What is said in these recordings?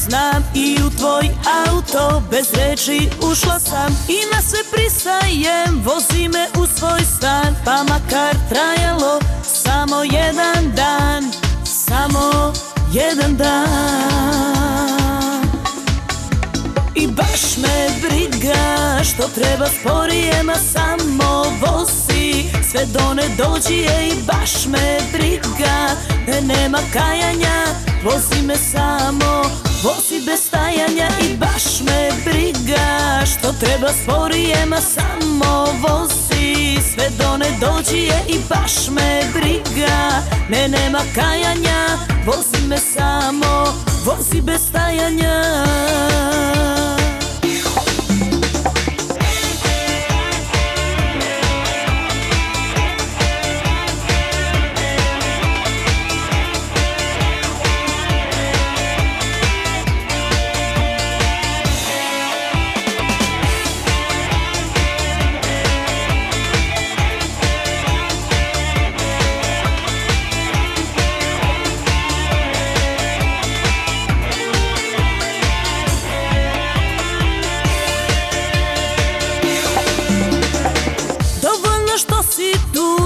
znam i u tvoj auto bez reči ušla sam i na sve pristajem, vozi me u svoj stan, pa makar trajalo samo jedan dan, samo jedan dan. I baš me briga što treba sporije, ma samo vozi sve do ne dođije. I baš me briga da nema kajanja, vozi me samo, vozi bez stajanja. I baš me briga što treba sporije, ma samo vozi sve do ne dođije. I baš me briga, nema kajanja, vozi me samo, vozi bez stajanja.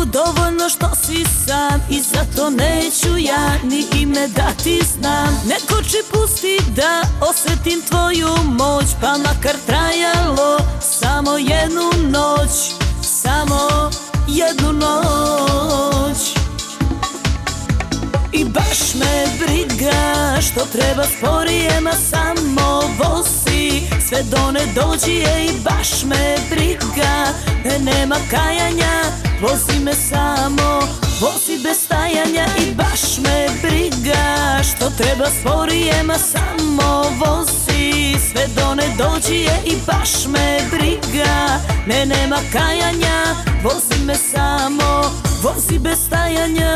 Dovoljno što si sam i zato neću ja ni ime da ti znam. Ne koči, pusti da osjetim tvoju moć, pa makar trajalo samo jednu noć, samo jednu noć. I baš me briga što treba sporije, ma samo vozi sve do ne dođije. I baš me briga da nema kajanja, vozi me samo, vozi bez stajanja. I baš me briga što treba sporije, ma samo vozi sve do ne dođije. I baš me briga, nema kajanja, vozi me samo, vozi bez stajanja.